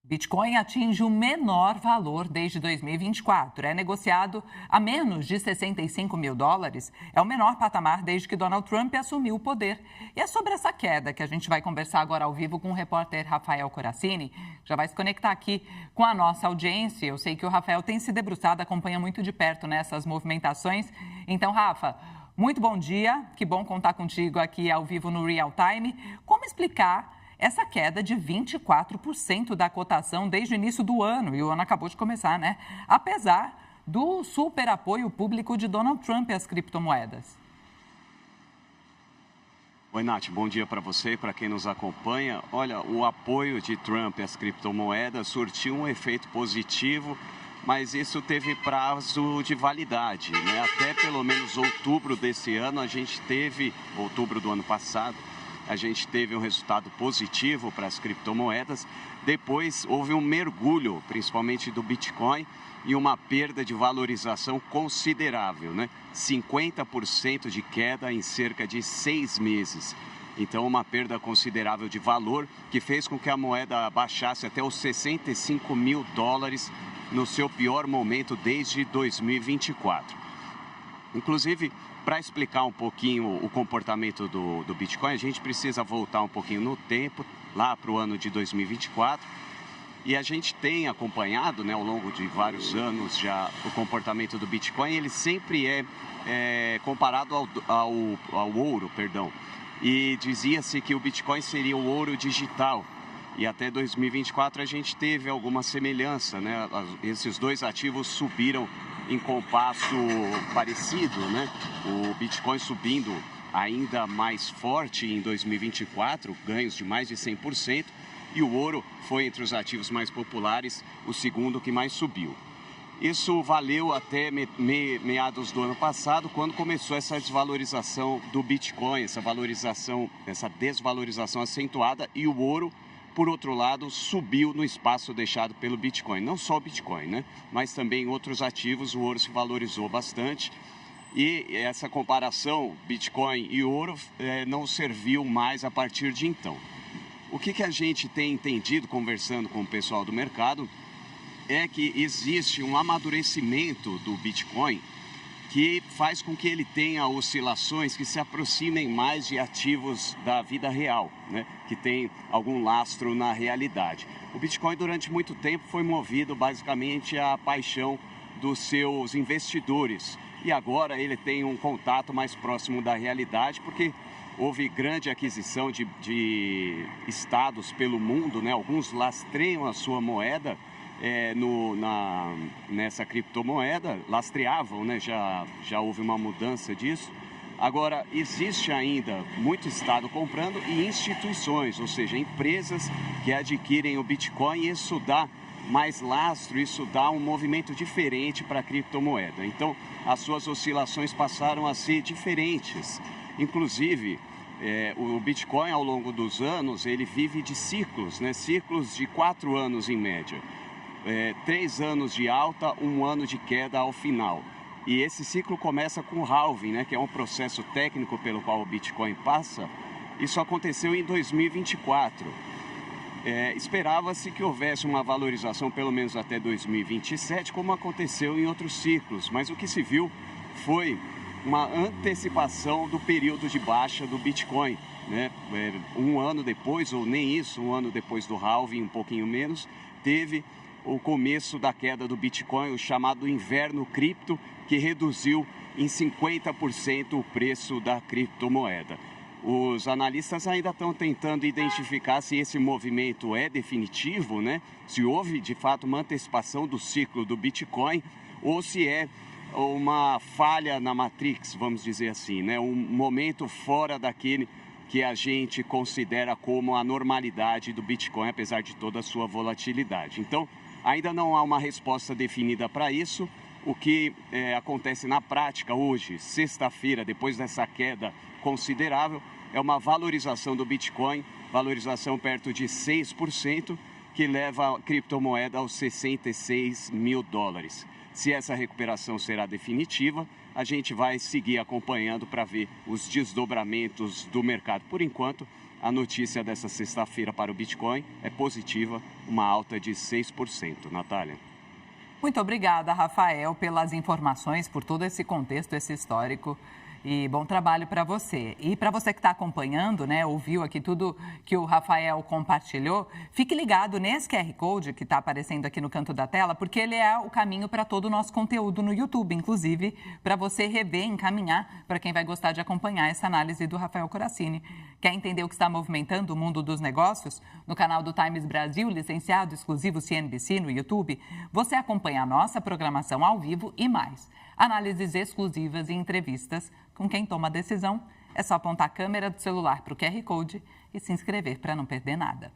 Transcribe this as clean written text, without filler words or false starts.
Bitcoin atinge o menor valor desde 2024. É negociado a menos de 65 mil dólares. É o menor patamar desde que Donald Trump assumiu o poder. E é sobre essa queda que a gente vai conversar agora ao vivo com o repórter Rafael Corassini. Já vai se conectar aqui com a nossa audiência. Eu sei que o Rafael tem se debruçado, acompanha muito de perto nessas movimentações. Então, Rafa, muito bom dia. Que bom contar contigo aqui ao vivo no Real Time. Como explicar essa queda de 24% da cotação desde o início do ano, e o ano acabou de começar, né? Apesar do super apoio público de Donald Trump às criptomoedas. Oi, Nath, bom dia para você e para quem nos acompanha. Olha, o apoio de Trump às criptomoedas surtiu um efeito positivo, mas isso teve prazo de validade, né? Até pelo menos outubro desse ano, outubro do ano passado, a gente teve um resultado positivo para as criptomoedas. Depois houve um mergulho, principalmente do Bitcoin, e uma perda de valorização considerável, né? 50% de queda em cerca de 6 meses. Então, uma perda considerável de valor que fez com que a moeda baixasse até os 65 mil dólares no seu pior momento desde 2024. Inclusive, para explicar um pouquinho o comportamento do Bitcoin, a gente precisa voltar um pouquinho no tempo, lá para o ano de 2024. E a gente tem acompanhado, né, ao longo de vários anos já, o comportamento do Bitcoin. Ele sempre é comparado ao ouro, perdão. E dizia-se que o Bitcoin seria o ouro digital. E até 2024 a gente teve alguma semelhança, né? Esses dois ativos subiram em compasso parecido, né? O Bitcoin subindo ainda mais forte em 2024, ganhos de mais de 100%, e o ouro foi entre os ativos mais populares o segundo que mais subiu. Isso valeu até meados do ano passado, quando começou essa desvalorização do Bitcoin, essa desvalorização acentuada, e o ouro, por outro lado, subiu no espaço deixado pelo Bitcoin. Não só o Bitcoin, né? Mas também outros ativos, o ouro se valorizou bastante. E essa comparação Bitcoin e ouro não serviu mais a partir de então. O que a gente tem entendido, conversando com o pessoal do mercado, é que existe um amadurecimento do Bitcoin que faz com que ele tenha oscilações que se aproximem mais de ativos da vida real, né? Que tem algum lastro na realidade. O Bitcoin, durante muito tempo, foi movido basicamente à paixão dos seus investidores. E agora ele tem um contato mais próximo da realidade, porque houve grande aquisição de estados pelo mundo, né? Alguns lastreiam a sua moeda nessa criptomoeda, lastreavam, né? Já houve uma mudança disso. Agora, existe ainda muito Estado comprando e instituições, ou seja, empresas que adquirem o Bitcoin, e isso dá mais lastro, isso dá um movimento diferente para a criptomoeda. Então, as suas oscilações passaram a ser diferentes. Inclusive, o Bitcoin, ao longo dos anos, ele vive de ciclos, né? Ciclos de 4 anos em média. 3 anos de alta, 1 ano de queda ao final. E esse ciclo começa com o halving, né, que é um processo técnico pelo qual o Bitcoin passa. Isso aconteceu em 2024. Esperava-se que houvesse uma valorização pelo menos até 2027, como aconteceu em outros ciclos. Mas o que se viu foi uma antecipação do período de baixa do Bitcoin, né? 1 ano depois, ou nem isso, 1 ano depois do halving, um pouquinho menos, teve o começo da queda do Bitcoin, o chamado inverno cripto, que reduziu em 50% o preço da criptomoeda. Os analistas ainda estão tentando identificar se esse movimento é definitivo, né? Se houve, de fato, uma antecipação do ciclo do Bitcoin, ou se é uma falha na Matrix, vamos dizer assim, né? Um momento fora daquele que a gente considera como a normalidade do Bitcoin, apesar de toda a sua volatilidade. Então, ainda não há uma resposta definida para isso. O que acontece na prática hoje, sexta-feira, depois dessa queda considerável, é uma valorização do Bitcoin, valorização perto de 6%, que leva a criptomoeda aos 66 mil dólares. Se essa recuperação será definitiva, a gente vai seguir acompanhando para ver os desdobramentos do mercado. Por enquanto, a notícia dessa sexta-feira para o Bitcoin é positiva, uma alta de 6%. Natália. Muito obrigada, Rafael, pelas informações, por todo esse contexto, esse histórico. E bom trabalho para você. E para você que está acompanhando, né, ouviu aqui tudo que o Rafael compartilhou, fique ligado nesse QR Code que está aparecendo aqui no canto da tela, porque ele é o caminho para todo o nosso conteúdo no YouTube, inclusive para você rever, encaminhar para quem vai gostar de acompanhar essa análise do Rafael Corassini. Quer entender o que está movimentando o mundo dos negócios? No canal do Times Brasil, licenciado exclusivo CNBC no YouTube, você acompanha a nossa programação ao vivo e mais. Análises exclusivas e entrevistas com quem toma a decisão. É só apontar a câmera do celular para o QR Code e se inscrever para não perder nada.